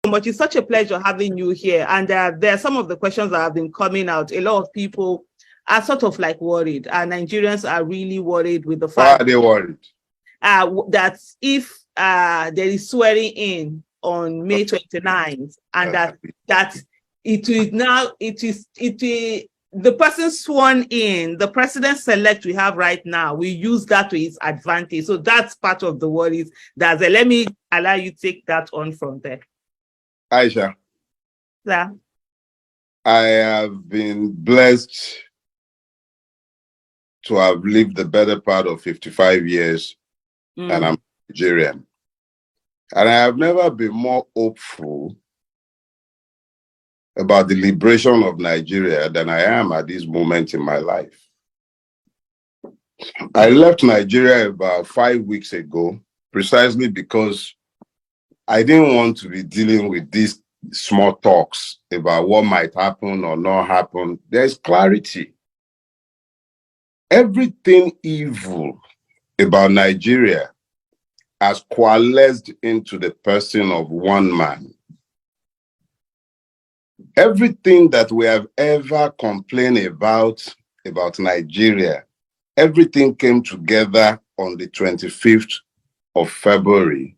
much. It's such a pleasure having you here. And there are some of the questions that have been coming out. A lot of people are sort of like worried, and Nigerians are really worried with the fact. Why are they worried? That if there is swearing in on May 29th, and that it is now, the person sworn in, the president-elect we have right now, we use that to his advantage. So that's part of the worries. Let me allow you to take that on from there. Aisha. Yeah. I have been blessed to have lived the better part of 55 years, and I'm Nigerian. And I have never been more hopeful about the liberation of Nigeria than I am at this moment in my life. I left Nigeria about 5 weeks ago, precisely because I didn't want to be dealing with these small talks about what might happen or not happen. There's clarity. Everything evil about Nigeria has coalesced into the person of one man. Everything that we have ever complained about Nigeria, everything came together on the 25th of February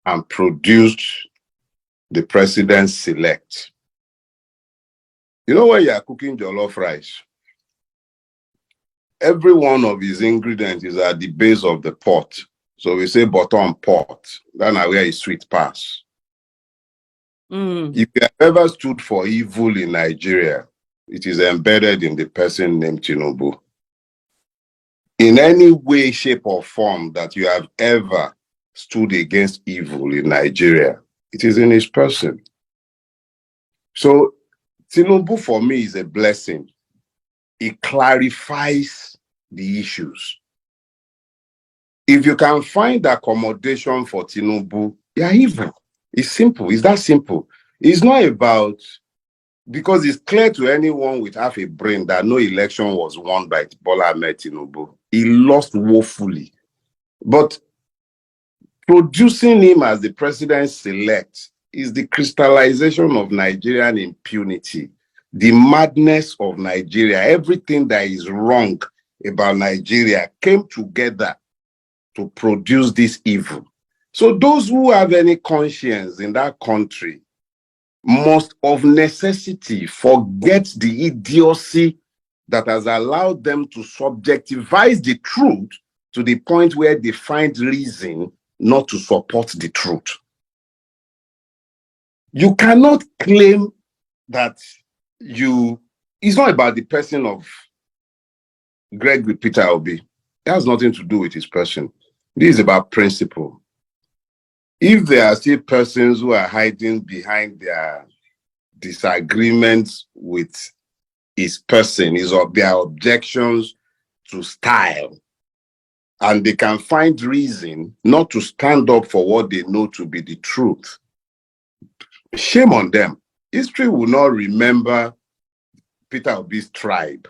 and produced the president-elect. You know, when you are cooking jollof rice, every one of his ingredients is at the base of the pot. So we say bottom pot. That's where his sweet pass. If you have ever stood for evil in Nigeria, it is embedded in the person named Tinubu. In any way, shape, or form that you have ever stood against evil in Nigeria, it is in his person. So Tinubu for me is a blessing. It clarifies the issues. If you can find accommodation for Tinubu, you're evil. It's simple. It's that simple. It's not about, because it's clear to anyone with half a brain that no election was won by Bola Ahmed Tinubu. He lost woefully. But producing him as the president-elect is the crystallization of Nigerian impunity, the madness of Nigeria. Everything that is wrong about Nigeria came together to produce this evil. So those who have any conscience in that country must of necessity forget the idiocy that has allowed them to subjectivize the truth to the point where they find reason not to support the truth. You cannot claim that it's not about the person of Gregory Peter Obi. It has nothing to do with his person. This is about principle. If there are still persons who are hiding behind their disagreements with his person, their objections to style, and they can find reason not to stand up for what they know to be the truth, shame on them. History will not remember Peter Obi's tribe.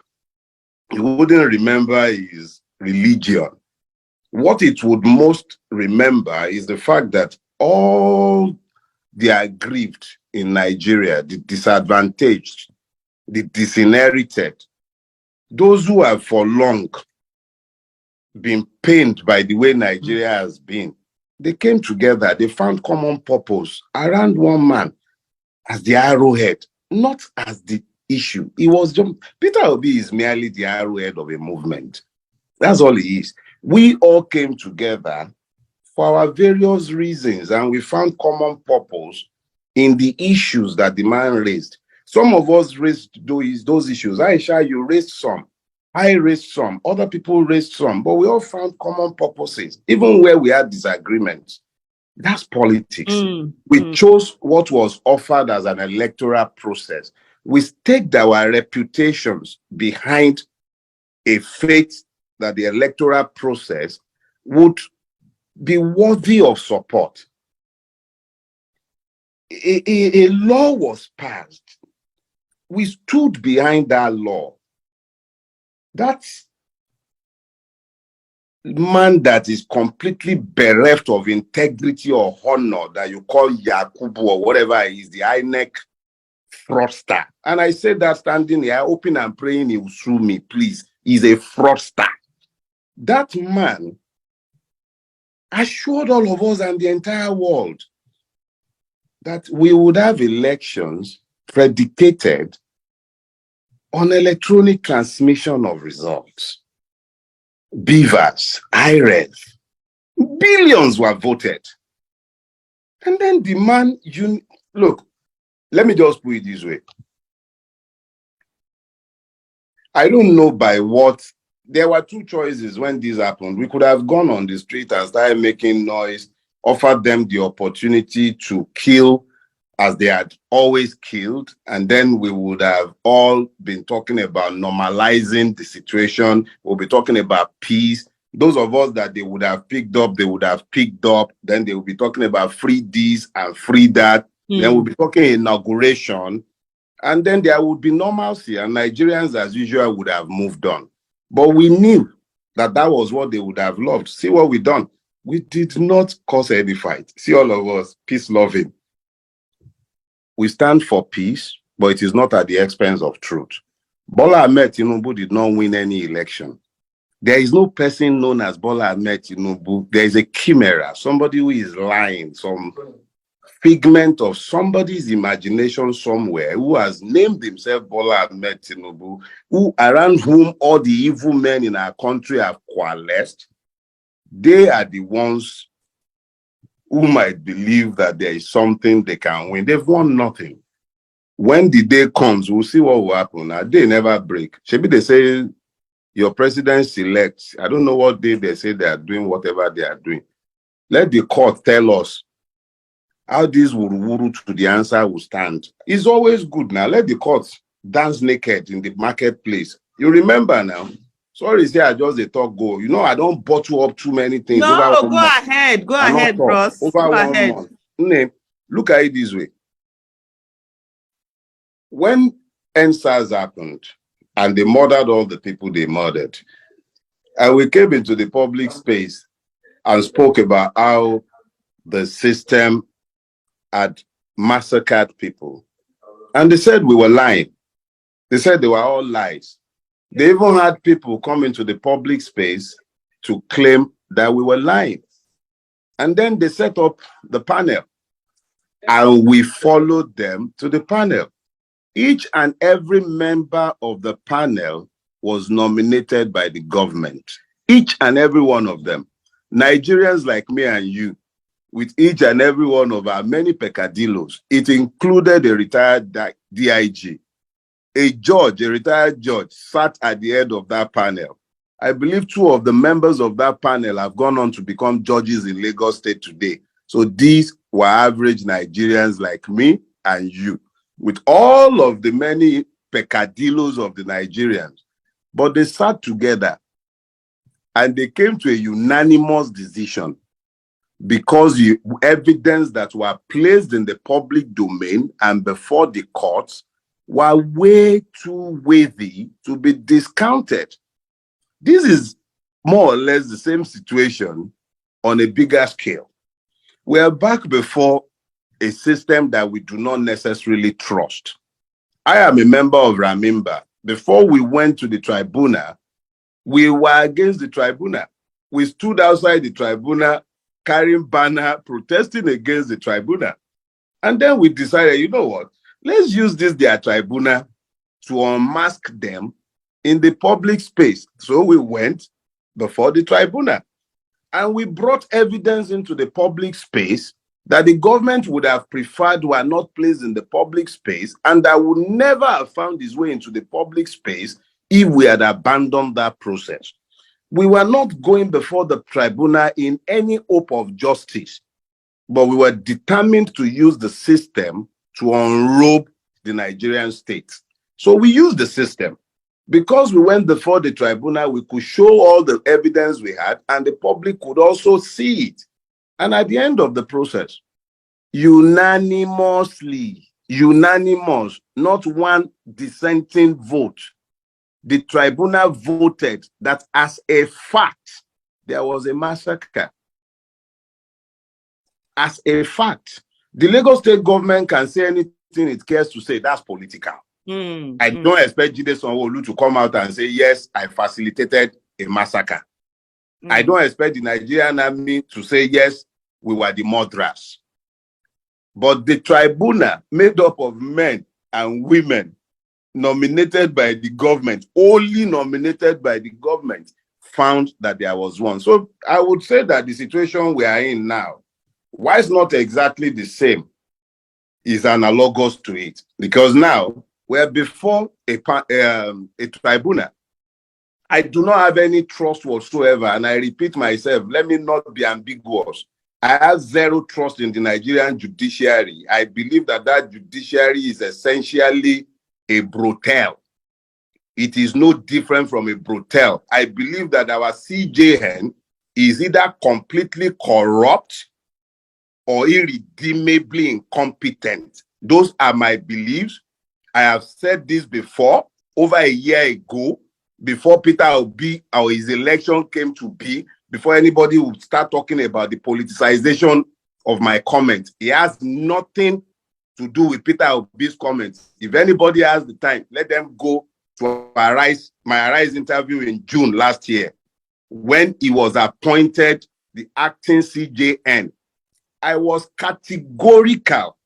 It wouldn't remember his religion. What it would most remember is the fact that all the aggrieved in Nigeria, the disadvantaged, the disinherited, those who have for long been pained by the way Nigeria has been, they came together, they found common purpose around one man as the arrowhead, not as the issue. Peter Obi is merely the arrowhead of a movement. That's all he is. We all came together for our various reasons, and we found common purpose in the issues that the man raised. Some of us raised those issues. Aisha, you raised some. I raised some. Other people raised some. But we all found common purposes, even where we had disagreements. That's politics. We chose what was offered as an electoral process. We staked our reputations behind a faith that the electoral process would be worthy of support. A law was passed. We stood behind that law. That's man that is completely bereft of integrity or honor that you call CHUKWU or whatever he is, the INEC fraudster. And I say that standing here, hoping and praying he will sue me, please. He's a fraudster. That man assured all of us and the entire world that we would have elections predicated on electronic transmission of results. Beavers, IREV, billions were voted. And then the man, look, let me just put it this way. I don't know by what, there were two choices when this happened. We could have gone on the street and started making noise, offered them the opportunity to kill as they had always killed, and then we would have all been talking about normalizing the situation. We'll be talking about peace. Those of us that they would have picked up, they would have picked up. Then they will be talking about free this and free that. Then we'll be talking inauguration. And then there would be normalcy, and Nigerians, as usual, would have moved on. But we knew that that was what they would have loved. See what we done. We did not cause any fight. See all of us, peace-loving. We stand for peace, but it is not at the expense of truth. Bola Ahmed Tinubu did not win any election. There is no person known as Bola Ahmed Tinubu. There is a chimera, somebody who is lying, some figment of somebody's imagination somewhere, who has named himself Bola Ahmed Tinubu, around whom all the evil men in our country have coalesced. They are the ones who might believe that there is something they can win. They've won nothing. When the day comes, we'll see what will happen. Now, they never break. Maybe they say your president selects. I don't know what day they say they are doing whatever they are doing. Let the court tell us how this wuru to the answer will stand. It's always good now. Let the court dance naked in the marketplace. You remember now? Sorry, say I just a talk go. You know, I don't bottle up too many things. No, go ahead. Go ahead, bros. Over go 1 ahead. month. Look at it this way. When NSAS happened and they murdered all the people they murdered, and we came into the public space and spoke about how the system had massacred people. And they said we were lying. They said they were all lies. They even had people come into the public space to claim that we were lying. And then they set up the panel and we followed them to the panel. Each and every member of the panel was nominated by the government. Each and every one of them. Nigerians like me and you, with each and every one of our many peccadillos. It included a retired DIG. A judge, a retired judge, sat at the head of that panel. I believe 2 of the members of that panel have gone on to become judges in Lagos State today. So these were average Nigerians like me and you, with all of the many peccadillos of the Nigerians. But they sat together and they came to a unanimous decision because the evidence that were placed in the public domain and before the courts were way too weighty to be discounted. This is more or less the same situation on a bigger scale. We are back before a system that we do not necessarily trust. I am a member of Ramimba. Before we went to the tribunal, we were against the tribunal. We stood outside the tribunal carrying banner, protesting against the tribunal. And then we decided, you know what? Let's use their tribunal to unmask them in the public space. So we went before the tribunal and we brought evidence into the public space that the government would have preferred were not placed in the public space and that would never have found its way into the public space if we had abandoned that process. We were not going before the tribunal in any hope of justice, but we were determined to use the system to unrobe the Nigerian state. So we used the system. Because we went before the tribunal, we could show all the evidence we had and the public could also see it. And at the end of the process, unanimous, not one dissenting vote, the tribunal voted that as a fact, there was a massacre. As a fact, the Lagos state government can say anything it cares to say. That's political. I don't expect Jide Sanwo-Olu to come out and say, yes, I facilitated a massacre. I don't expect the Nigerian army to say, yes, we were the murderers. But the tribunal, made up of men and women, nominated by the government, only nominated by the government, found that there was one. So I would say that the situation we are in now, why it's not exactly the same, is analogous to it. Because now, we're before a tribunal. I do not have any trust whatsoever, and I repeat myself, let me not be ambiguous. I have zero trust in the Nigerian judiciary. I believe that that judiciary is essentially a brothel. It is no different from a brothel. I believe that our CJN is either completely corrupt or irredeemably incompetent. Those are my beliefs. I have said this before, over a year ago, before Peter Obi or his election came to be, before anybody would start talking about the politicization of my comments. It has nothing to do with Peter Obi's comments. If anybody has the time, let them go to my Arise interview in June last year, when he was appointed the acting CJN. I was categorical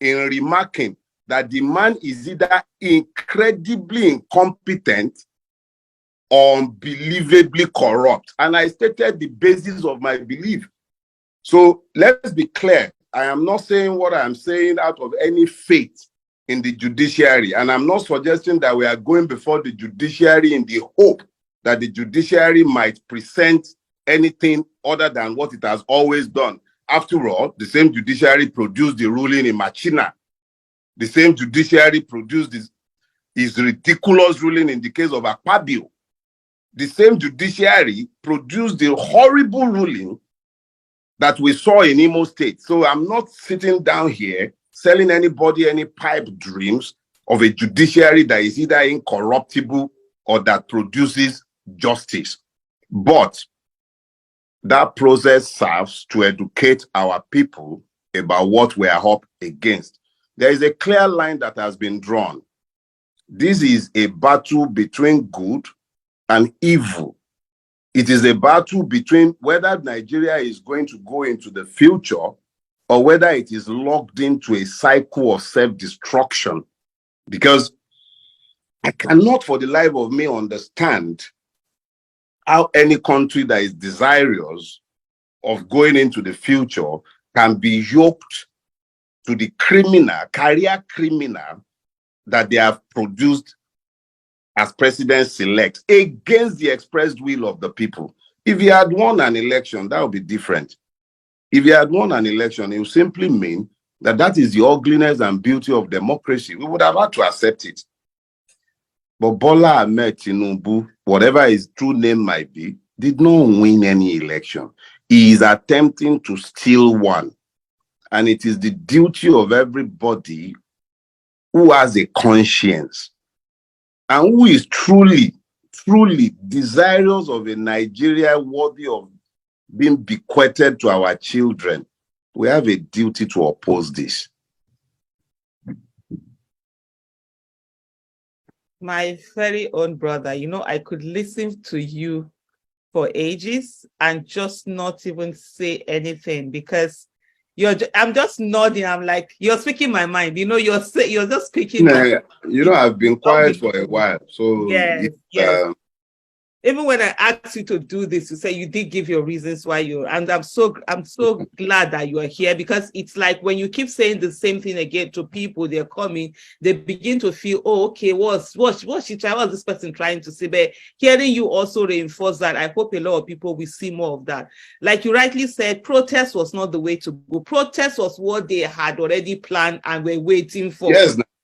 in remarking that the man is either incredibly incompetent or unbelievably corrupt. And I stated the basis of my belief. So let's be clear. I am not saying what I'm saying out of any faith in the judiciary. And I'm not suggesting that we are going before the judiciary in the hope that the judiciary might present anything other than what it has always done. After all, the same judiciary produced the ruling in Machina. The same judiciary produced this ridiculous ruling in the case of Akpabio. The same judiciary produced the horrible ruling that we saw in Imo State. So I'm not sitting down here selling anybody any pipe dreams of a judiciary that is either incorruptible or that produces justice. But that process serves to educate our people about what we are up against. There is a clear line that has been drawn. This is a battle between good and evil. It is a battle between whether Nigeria is going to go into the future or whether it is locked into a cycle of self-destruction. Because I cannot for the life of me understand how any country that is desirous of going into the future can be yoked to the career criminal that they have produced as president-elect against the expressed will of the people. If he had won an election, that would be different. If he had won an election, it would simply mean that that is the ugliness and beauty of democracy. We would have had to accept it. But Bola Ahmed Tinubu, whatever his true name might be, did not win any election. He is attempting to steal one. And it is the duty of everybody who has a conscience and who is truly, truly desirous of a Nigeria worthy of being bequeathed to our children. We have a duty to oppose this. My very own brother, you know, I could listen to you for ages and just not even say anything because I'm just nodding. I'm like, you're speaking my mind. You know, you're just speaking. You know, I've been quiet for a while. So yes, yes. Even when I asked you to do this, you say you did give your reasons why and I'm so glad that you are here, because it's like when you keep saying the same thing again to people, they're coming, they begin to feel, oh, okay, what's this person trying to say? But hearing you also reinforce that, I hope a lot of people will see more of that. Like you rightly said, protest was not the way to go. Protest was what they had already planned and were waiting for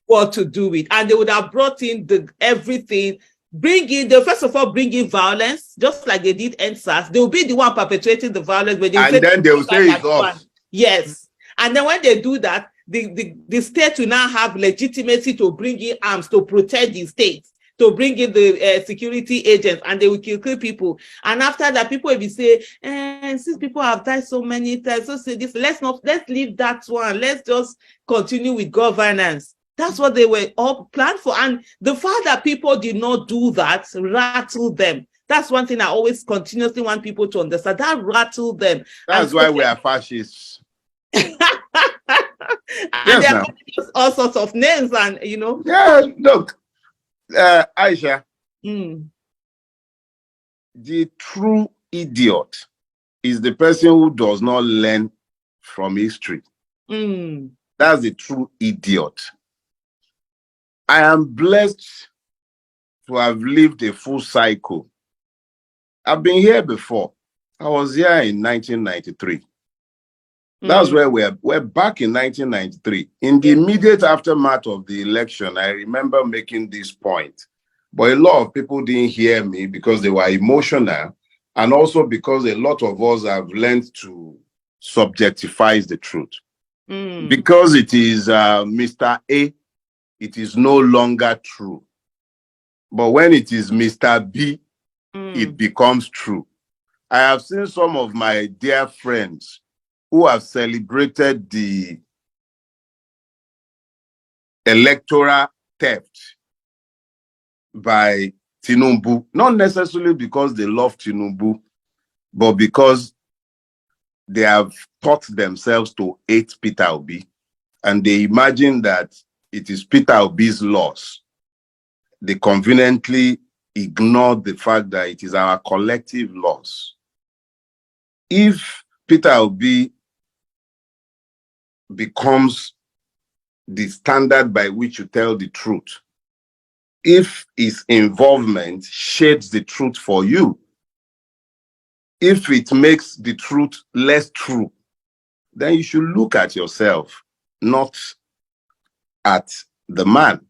what to do with. And they would have brought in everything. First of all, bring in violence, just like they did NSAS. They will be the one perpetuating the violence, but then they will say it's us. Yes. And then when they do that, the state will now have legitimacy to bring in arms to protect the state. to bring in the security agents, and they will kill people. And after that, people will be say, since people have died so many times, so say this, let's leave that one. Let's just continue with governance. That's what they were all planned for. And the fact that people did not do that rattled them. That's one thing I always continuously want people to understand. That rattled them. That's why we are fascists. And Yes, there now. are all sorts of names, and Yeah, look, Aisha, the true idiot is the person who does not learn from history. That's the true idiot. I am blessed to have lived a full cycle. I've been here before. I was here in 1993. That's where we're back in 1993. In the immediate aftermath of the election, I remember making this point. But a lot of people didn't hear me because they were emotional, and also because a lot of us have learned to subjectify the truth. Because it is Mr. A, it is no longer true. But when it is Mr. B, it becomes true. I have seen some of my dear friends who have celebrated the electoral theft by Tinubu, not necessarily because they love Tinubu, but because they have taught themselves to hate Peter Obi, and they imagine that it is Peter Obi's loss. They conveniently ignore the fact that it is our collective loss. If Peter Obi becomes the standard by which you tell the truth, if his involvement shades the truth for you, if it makes the truth less true, then you should look at yourself, not at the man.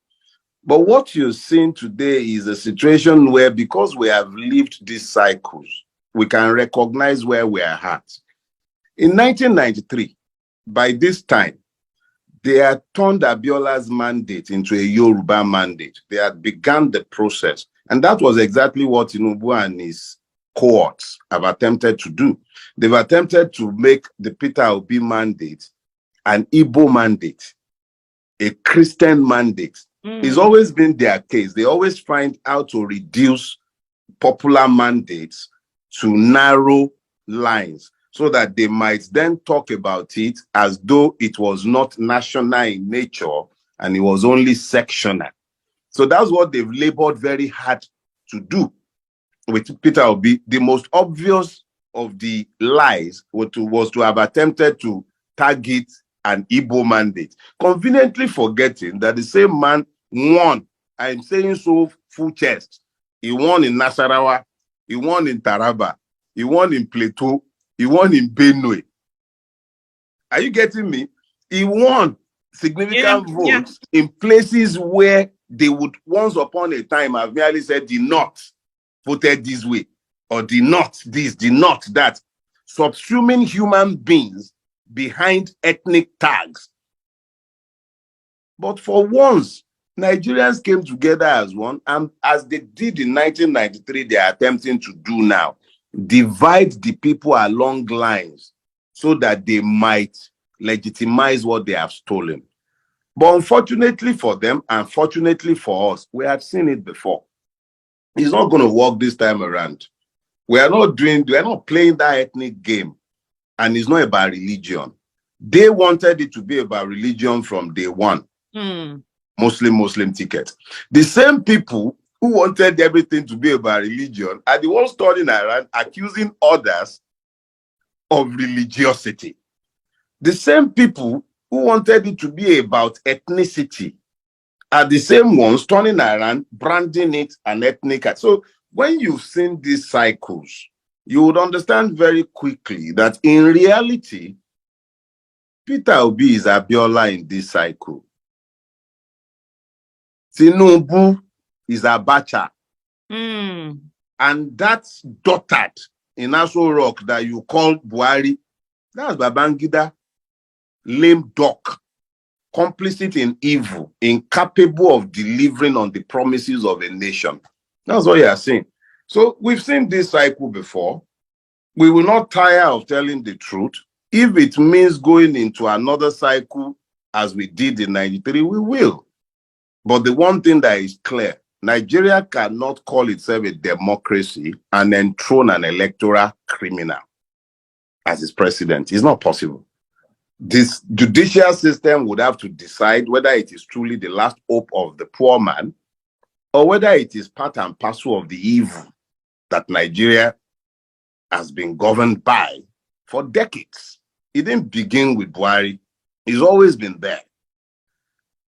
But what you're seeing today is a situation where, because we have lived these cycles, we can recognize where we are at. In 1993, by this time, they had turned Abiola's mandate into a Yoruba mandate. They had begun the process. And that was exactly what Tinubu and his cohorts have attempted to do. They've attempted to make the Peter Obi mandate an Igbo mandate, a Christian mandate. It's always been their case. They always find how to reduce popular mandates to narrow lines, so that they might then talk about it as though it was not national in nature and it was only sectional. So that's what they've labored very hard to do with Peter Obi. The most obvious of the lies was to have attempted to target an Igbo mandate, conveniently forgetting that the same man won. I'm saying so full chest. He won in Nasarawa, he won in Taraba, he won in Plateau, he won in Benue. Are you getting me? He won significant votes in places where they would once upon a time have merely said the North voted this way, or the North this, the North that, subsuming human beings behind ethnic tags. But for once, Nigerians came together as one, and as they did in 1993, they are attempting to do now. Divide the people along lines so that they might legitimize what they have stolen. But unfortunately for them, and fortunately for us, we have seen it before. It's not going to work this time around. We are not playing that ethnic game, and it's not about religion. They wanted it to be about religion from day one. Muslim ticket. The same people who wanted everything to be about religion are the ones turning around accusing others of religiosity. The same people who wanted it to be about ethnicity are the same ones turning around branding it an ethnic. So when you've seen these cycles, you would understand very quickly that in reality, Peter Obi is Abiola in this cycle. Tinubu is Abacha. And that's dotted in Aso Rock that you call Buhari. That's Babangida, lame duck, complicit in evil, incapable of delivering on the promises of a nation. That's what you are saying. So we've seen this cycle before. We will not tire of telling the truth. If it means going into another cycle as we did in 93, we will. But the one thing that is clear, Nigeria cannot call itself a democracy and enthrone an electoral criminal as its president. It's not possible. This judicial system would have to decide whether it is truly the last hope of the poor man or whether it is part and parcel of the evil that Nigeria has been governed by for decades. It didn't begin with Buhari. It's always been there.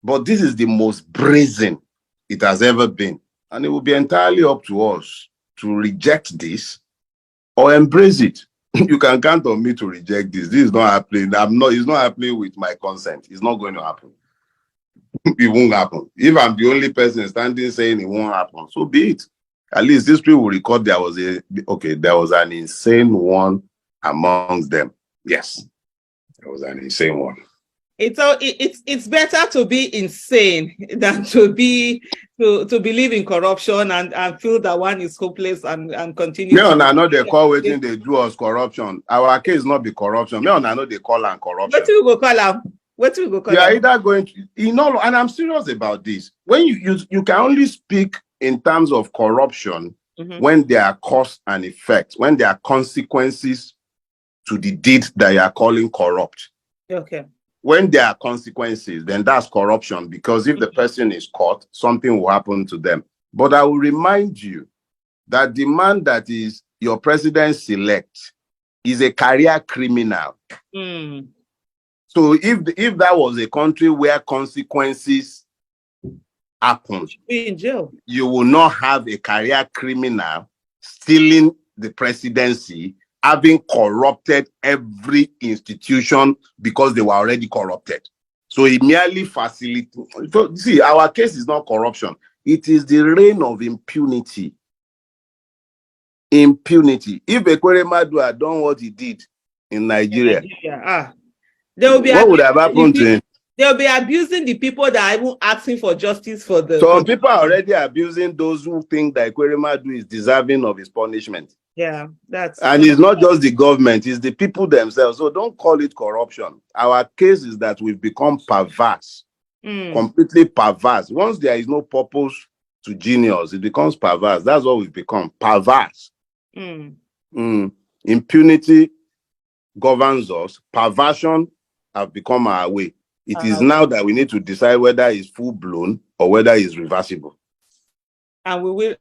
But this is the most brazen it has ever been. And it will be entirely up to us to reject this or embrace it. You can count on me to reject this. This is not happening. It's not happening with my consent. It's not going to happen. It won't happen. If I'm the only person standing saying it won't happen, so be it. At least history will record there was an insane one amongst them. Yes, there was an insane one. It's better to be insane than to believe in corruption and feel that one is hopeless and continue. Me I know they call waiting they do us corruption. Our case not be corruption. Me I know they call and corruption. What do we go call them? What do we go call them? You are either going to, and I'm serious about this. When you can only speak in terms of corruption when there are cause and effect, when there are consequences to the deed that you are calling corrupt. Okay. When there are consequences, then that's corruption, because if the person is caught, something will happen to them. But I will remind you that the man that is your president-elect is a career criminal. So if that was a country where consequences happen, be in jail. You will not have a career criminal stealing the presidency, having corrupted every institution because they were already corrupted. So it merely facilitates. So, see, our case is not corruption. It is the reign of impunity. Impunity. If Ekweremadu had done what he did in Nigeria, what would have happened to him? They'll be abusing the people that are even asking for justice for the... Some people are already abusing those who think that Ekweremadu is deserving of his punishment. Yeah, and it's not just the government, it's the people themselves. So don't call it corruption. Our case is that we've become perverse, completely perverse. Once there is no purpose to genius, it becomes perverse. That's what we've become, perverse. Impunity governs us. Perversion have become our way. It is now that we need to decide whether it's full-blown or whether it's reversible. And we will